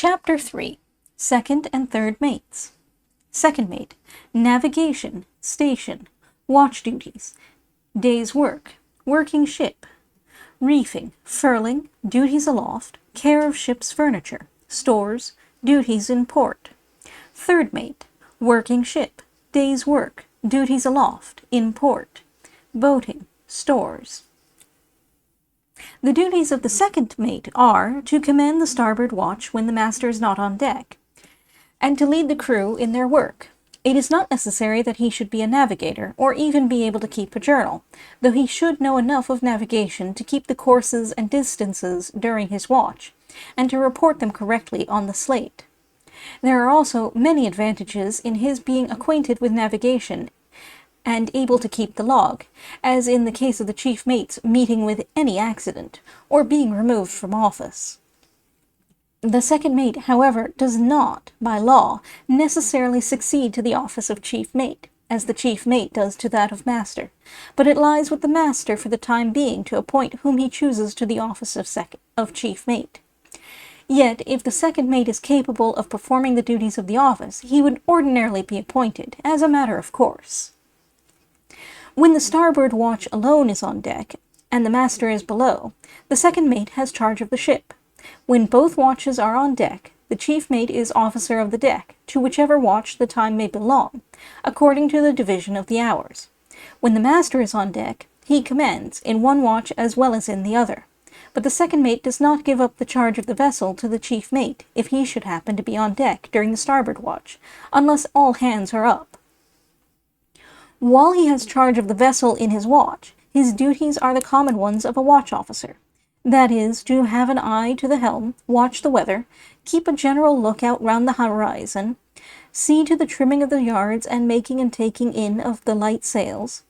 Chapter 3. Second and Third Mates. Second Mate. Navigation, Station, Watch Duties, Day's Work, Working Ship, Reefing, Furling, Duties Aloft, Care of Ship's Furniture, Stores, Duties in Port. Third Mate. Working Ship, Day's Work, Duties Aloft, in Port, Boating, Stores. The duties of the second mate are to command the starboard watch when the master is not on deck, and to lead the crew in their work. It is not necessary that he should be a navigator, or even be able to keep a journal, though he should know enough of navigation to keep the courses and distances during his watch, and to report them correctly on the slate. There are also many advantages in his being acquainted with navigation and able to keep the log, as in the case of the chief mate's meeting with any accident, or being removed from office. The second mate, however, does not, by law, necessarily succeed to the office of chief mate, as the chief mate does to that of master, but it lies with the master for the time being to appoint whom he chooses to the office of chief mate. Yet, if the second mate is capable of performing the duties of the office, he would ordinarily be appointed, as a matter of course. When the starboard watch alone is on deck, and the master is below, the second mate has charge of the ship. When both watches are on deck, the chief mate is officer of the deck, to whichever watch the time may belong, according to the division of the hours. When the master is on deck, he commands, in one watch as well as in the other. But the second mate does not give up the charge of the vessel to the chief mate, if he should happen to be on deck during the starboard watch, unless all hands are up. While he has charge of the vessel in his watch, his duties are the common ones of a watch officer. That is, to have an eye to the helm, watch the weather, keep a general lookout round the horizon, see to the trimming of the yards and making and taking in of the light sails,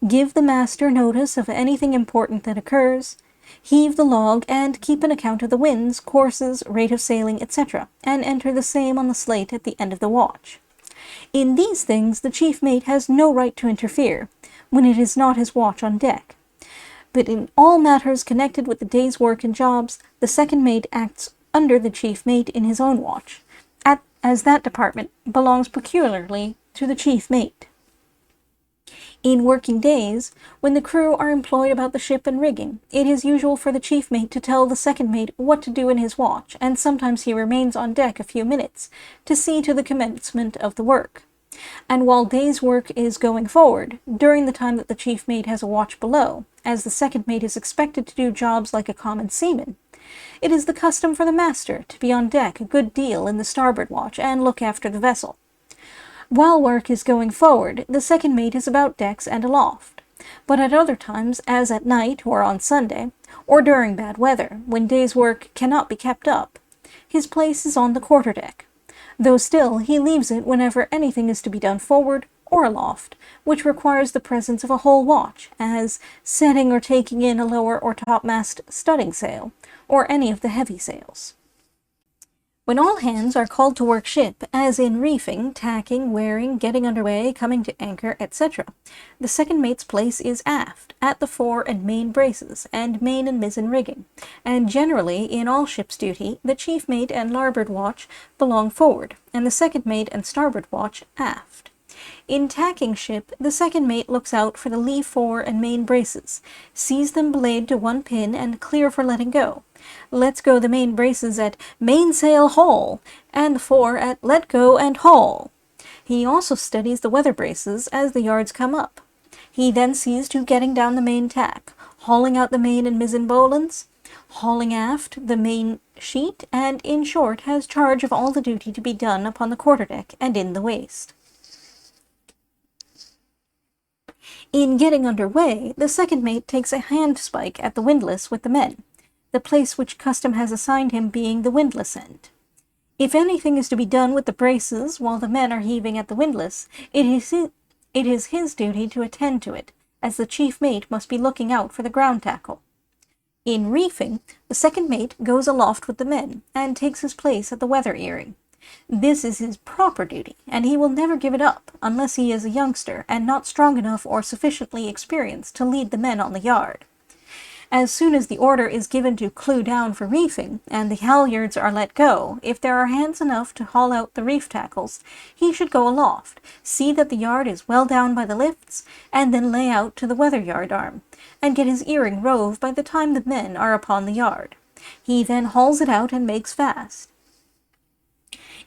give the master notice of anything important that occurs, heave the log and keep an account of the winds, courses, rate of sailing, etc., and enter the same on the slate at the end of the watch. In these things the chief mate has no right to interfere, when it is not his watch on deck. But in all matters connected with the day's work and jobs, the second mate acts under the chief mate in his own watch, as that department belongs peculiarly to the chief mate. In working days, when the crew are employed about the ship and rigging, it is usual for the chief mate to tell the second mate what to do in his watch, and sometimes he remains on deck a few minutes, to see to the commencement of the work. And while day's work is going forward, during the time that the chief mate has a watch below, as the second mate is expected to do jobs like a common seaman, it is the custom for the master to be on deck a good deal in the starboard watch and look after the vessel. While work is going forward, the second mate is about decks and aloft. But at other times, as at night or on Sunday, or during bad weather, when day's work cannot be kept up, his place is on the quarter-deck, though still he leaves it whenever anything is to be done forward or aloft, which requires the presence of a whole watch, as setting or taking in a lower or topmast studding sail, or any of the heavy sails. When all hands are called to work ship, as in reefing, tacking, wearing, getting under way, coming to anchor, etc., the second mate's place is aft, at the fore and main braces, and main and mizzen rigging, and generally, in all ship's duty, the chief mate and larboard watch belong forward, and the second mate and starboard watch aft. In tacking ship, the second mate looks out for the lee fore and main braces, sees them belayed to one pin and clear for letting go, lets go the main braces at mainsail haul, and the fore at let go and haul. He also studies the weather braces as the yards come up. He then sees to getting down the main tack, hauling out the main and mizzen bowlines, hauling aft the main sheet, and in short has charge of all the duty to be done upon the quarter-deck and in the waist. In getting under way, the second mate takes a handspike at the windlass with the men, the place which custom has assigned him being the windlass end. If anything is to be done with the braces while the men are heaving at the windlass, it is his duty to attend to it, as the chief mate must be looking out for the ground tackle. In reefing, the second mate goes aloft with the men, and takes his place at the weather earing. This is his proper duty, and he will never give it up, unless he is a youngster, and not strong enough or sufficiently experienced to lead the men on the yard. As soon as the order is given to clew down for reefing, and the halyards are let go, if there are hands enough to haul out the reef tackles, he should go aloft, see that the yard is well down by the lifts, and then lay out to the weather yard arm, and get his earing rove by the time the men are upon the yard. He then hauls it out and makes fast.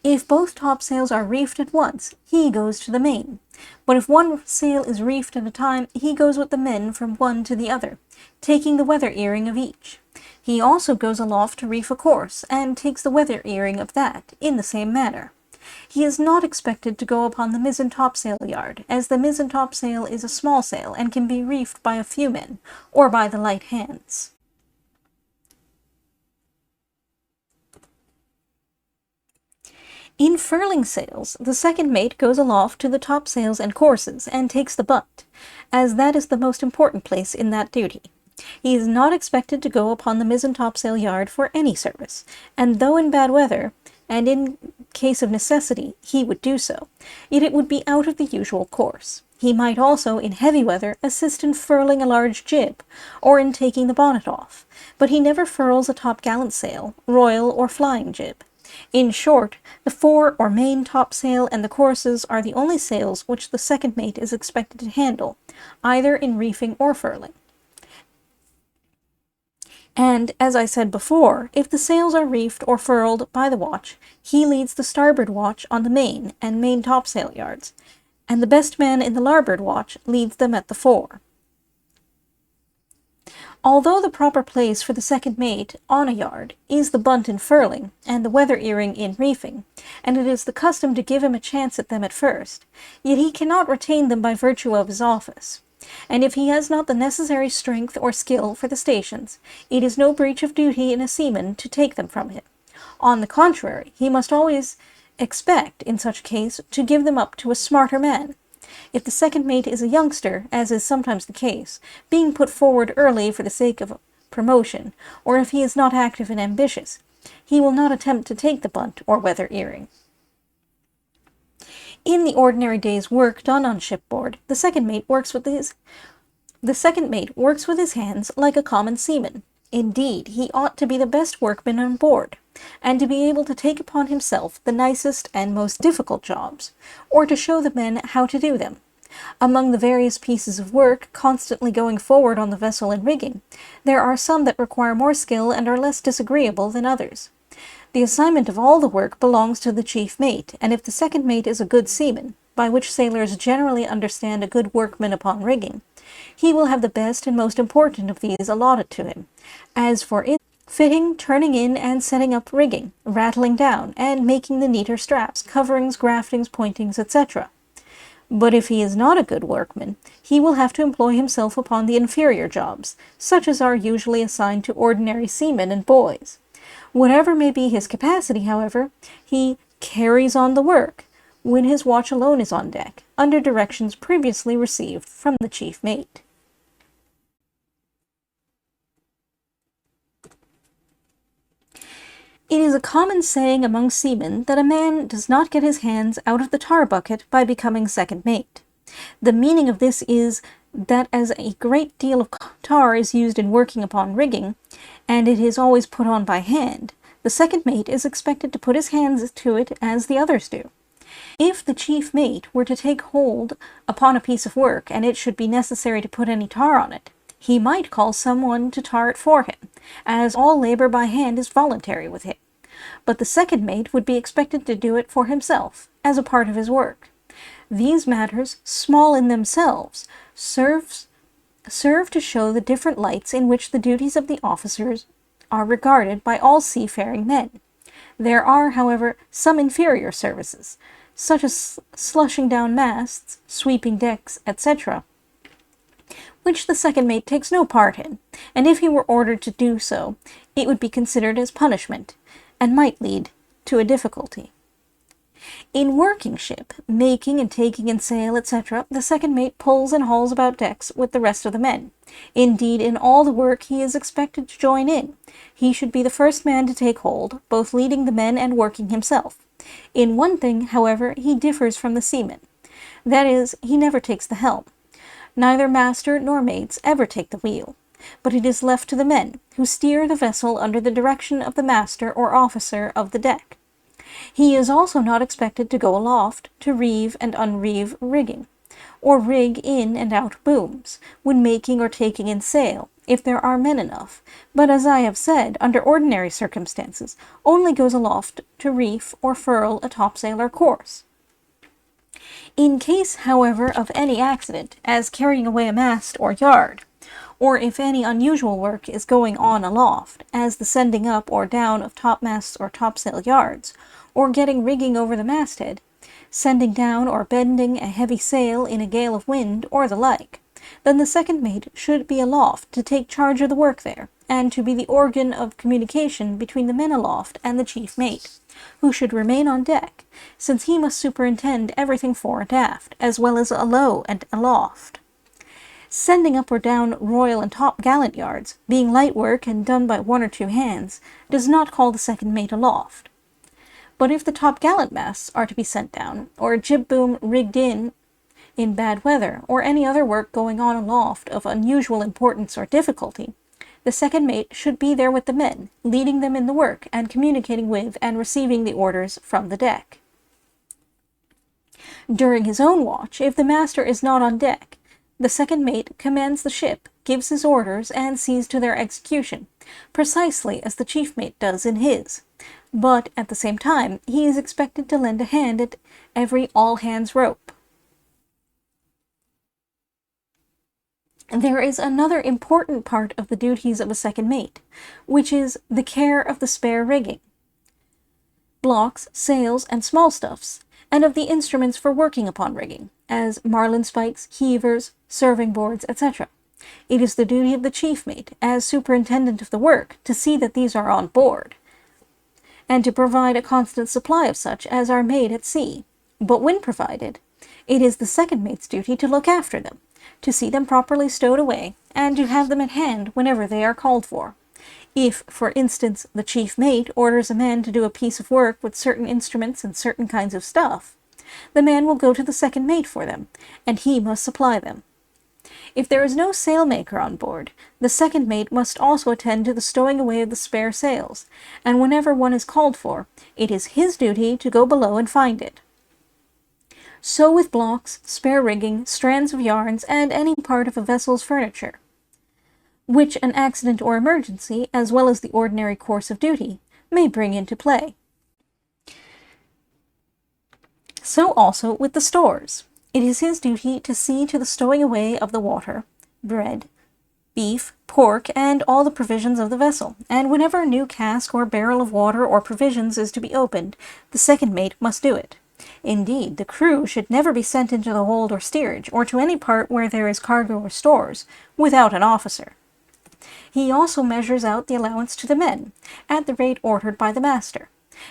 If both topsails are reefed at once, he goes to the main. But if one sail is reefed at a time, he goes with the men from one to the other, taking the weather earing of each. He also goes aloft to reef a course, and takes the weather earing of that, in the same manner. He is not expected to go upon the mizzen topsail yard, as the mizzen topsail is a small sail, and can be reefed by a few men, or by the light hands. In furling sails, the second mate goes aloft to the topsails and courses, and takes the bunt, as that is the most important place in that duty. He is not expected to go upon the mizzen topsail yard for any service, and though in bad weather, and in case of necessity, he would do so, yet it would be out of the usual course. He might also, in heavy weather, assist in furling a large jib, or in taking the bonnet off, but he never furls a topgallant sail, royal or flying jib. In short, the fore or main topsail and the courses are the only sails which the second mate is expected to handle, either in reefing or furling. And, as I said before, if the sails are reefed or furled by the watch, he leads the starboard watch on the main and main topsail yards, and the best man in the larboard watch leads them at the fore. Although the proper place for the second mate on a yard is the bunt in furling, and the weather earing in reefing, and it is the custom to give him a chance at them at first, yet he cannot retain them by virtue of his office. And if he has not the necessary strength or skill for the stations, it is no breach of duty in a seaman to take them from him. On the contrary, he must always expect, in such a case, to give them up to a smarter man. If the second mate is a youngster, as is sometimes the case, being put forward early for the sake of promotion, or if he is not active and ambitious, he will not attempt to take the bunt or weather earing. In the ordinary day's work done on shipboard, the second mate works with his hands like a common seaman. Indeed, he ought to be the best workman on board, and to be able to take upon himself the nicest and most difficult jobs, or to show the men how to do them. Among the various pieces of work constantly going forward on the vessel and rigging, there are some that require more skill and are less disagreeable than others. The assignment of all the work belongs to the chief mate, and if the second mate is a good seaman, by which sailors generally understand a good workman upon rigging, he will have the best and most important of these allotted to him. As for it, fitting, turning in, and setting up rigging, rattling down, and making the neater straps, coverings, graftings, pointings, etc. But if he is not a good workman, he will have to employ himself upon the inferior jobs, such as are usually assigned to ordinary seamen and boys. Whatever may be his capacity, however, he carries on the work when his watch alone is on deck, under directions previously received from the chief mate. It is a common saying among seamen that a man does not get his hands out of the tar bucket by becoming second mate. The meaning of this is that as a great deal of tar is used in working upon rigging, and it is always put on by hand, the second mate is expected to put his hands to it as the others do. If the chief mate were to take hold upon a piece of work, and it should be necessary to put any tar on it, he might call someone to tar it for him, as all labor by hand is voluntary with him. But the second mate would be expected to do it for himself, as a part of his work. These matters, small in themselves, serve to show the different lights in which the duties of the officers are regarded by all seafaring men. There are, however, some inferior services, such as slushing down masts, sweeping decks, etc., which the second mate takes no part in, and if he were ordered to do so, it would be considered as punishment, and might lead to a difficulty. In working ship, making and taking in sail, etc., the second mate pulls and hauls about decks with the rest of the men. Indeed, in all the work he is expected to join in. He should be the first man to take hold, both leading the men and working himself. In one thing, however, he differs from the seaman. That is, he never takes the helm. Neither master nor mates ever take the wheel. but it is left to the men, who steer the vessel under the direction of the master or officer of the deck. He is also not expected to go aloft to reeve and unreeve rigging, or rig in and out booms, when making or taking in sail, if there are men enough, but as I have said, under ordinary circumstances, only goes aloft to reef or furl a topsail or course. In case, however, of any accident, as carrying away a mast or yard, or if any unusual work is going on aloft, as the sending up or down of topmasts or topsail yards, or getting rigging over the masthead, sending down or bending a heavy sail in a gale of wind, or the like, then the second mate should be aloft to take charge of the work there, and to be the organ of communication between the men aloft and the chief mate, who should remain on deck, since he must superintend everything fore and aft, as well as alow and aloft. Sending up or down royal and top-gallant yards, being light work and done by 1 or 2 hands, does not call the second mate aloft. But if the top-gallant masts are to be sent down, or a jib-boom rigged in bad weather, or any other work going on aloft of unusual importance or difficulty, the second mate should be there with the men, leading them in the work, and communicating with and receiving the orders from the deck. During his own watch, if the master is not on deck, the second mate commands the ship, gives his orders, and sees to their execution, precisely as the chief mate does in his. But, at the same time, he is expected to lend a hand at every all-hands rope. There is another important part of the duties of a second mate, which is the care of the spare rigging, blocks, sails, and small stuffs, and of the instruments for working upon rigging, as marline spikes, heavers, serving boards, etc. It is the duty of the chief mate, as superintendent of the work, to see that these are on board, and to provide a constant supply of such as are made at sea. But when provided, it is the second mate's duty to look after them, to see them properly stowed away, and to have them at hand whenever they are called for. If, for instance, the chief mate orders a man to do a piece of work with certain instruments and certain kinds of stuff, the man will go to the second mate for them, and he must supply them. If there is no sailmaker on board, the second mate must also attend to the stowing away of the spare sails, and whenever one is called for, it is his duty to go below and find it. So with blocks, spare rigging, strands of yarns, and any part of a vessel's furniture, which an accident or emergency, as well as the ordinary course of duty, may bring into play. So also with the stores. It is his duty to see to the stowing away of the water, bread, beef, pork, and all the provisions of the vessel, and whenever a new cask or barrel of water or provisions is to be opened, the second mate must do it. Indeed, the crew should never be sent into the hold or steerage, or to any part where there is cargo or stores, without an officer. He also measures out the allowance to the men, at the rate ordered by the master.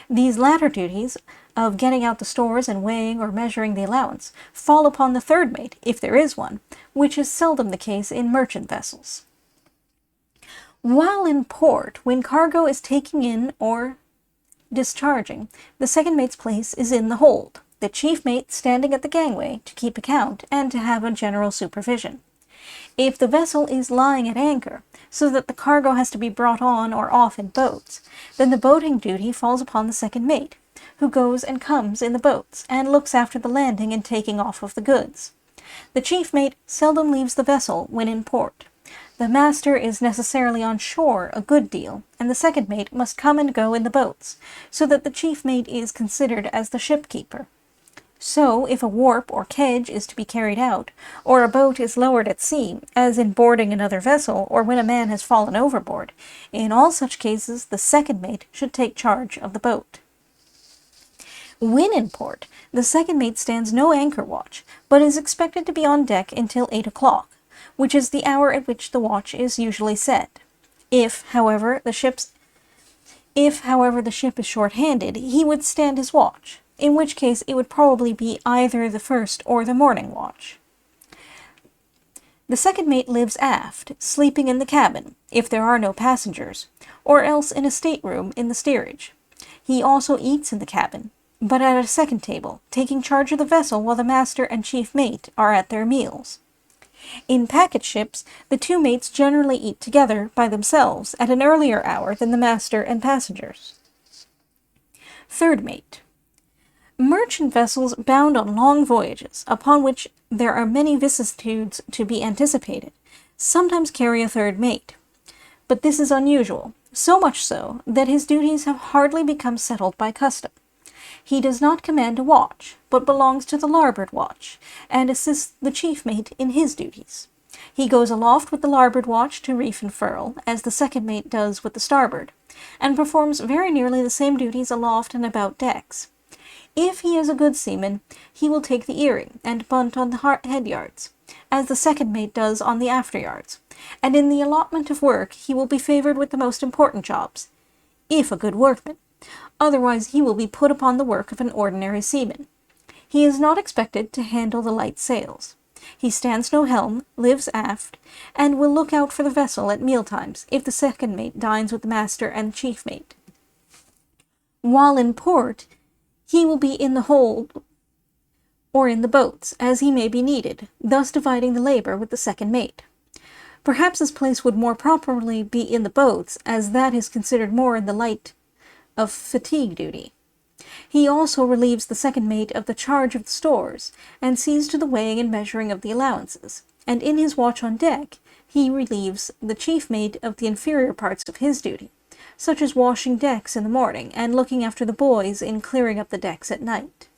These latter duties, of getting out the stores and weighing or measuring the allowance, fall upon the third mate, if there is one, which is seldom the case in merchant vessels. While in port, when cargo is taking in or discharging, the second mate's place is in the hold, the chief mate standing at the gangway to keep account and to have a general supervision. If the vessel is lying at anchor, so that the cargo has to be brought on or off in boats, then the boating duty falls upon the second mate, who goes and comes in the boats, and looks after the landing and taking off of the goods. The chief mate seldom leaves the vessel when in port. The master is necessarily on shore a good deal, and the second mate must come and go in the boats, so that the chief mate is considered as the ship-keeper. So, if a warp or kedge is to be carried out, or a boat is lowered at sea, as in boarding another vessel, or when a man has fallen overboard, in all such cases the second mate should take charge of the boat. When in port, the second mate stands no anchor watch, but is expected to be on deck until 8 o'clock, which is the hour at which the watch is usually set. If, however, the ship is short-handed, he would stand his watch, in which case it would probably be either the first or the morning watch. The second mate lives aft, sleeping in the cabin, if there are no passengers, or else in a stateroom in the steerage. He also eats in the cabin, but at a second table, taking charge of the vessel while the master and chief mate are at their meals. In packet ships, the two mates generally eat together by themselves at an earlier hour than the master and passengers. Third mate. Merchant vessels bound on long voyages, upon which there are many vicissitudes to be anticipated, sometimes carry a third mate. But this is unusual, so much so that his duties have hardly become settled by custom. He does not command a watch, but belongs to the larboard watch, and assists the chief mate in his duties. He goes aloft with the larboard watch to reef and furl, as the second mate does with the starboard, and performs very nearly the same duties aloft and about decks. If he is a good seaman, he will take the earing and bunt on the head yards, as the second mate does on the after yards, and in the allotment of work he will be favoured with the most important jobs, if a good workman. Otherwise he will be put upon the work of an ordinary seaman. He is not expected to handle the light sails. He stands no helm, lives aft, and will look out for the vessel at mealtimes if the second mate dines with the master and chief mate. While in port, he will be in the hold or in the boats, as he may be needed, thus dividing the labour with the second mate. Perhaps his place would more properly be in the boats, as that is considered more in the light of fatigue duty. He also relieves the second mate of the charge of the stores, and sees to the weighing and measuring of the allowances, and in his watch on deck he relieves the chief mate of the inferior parts of his duty, such as washing decks in the morning, and looking after the boys in clearing up the decks at night.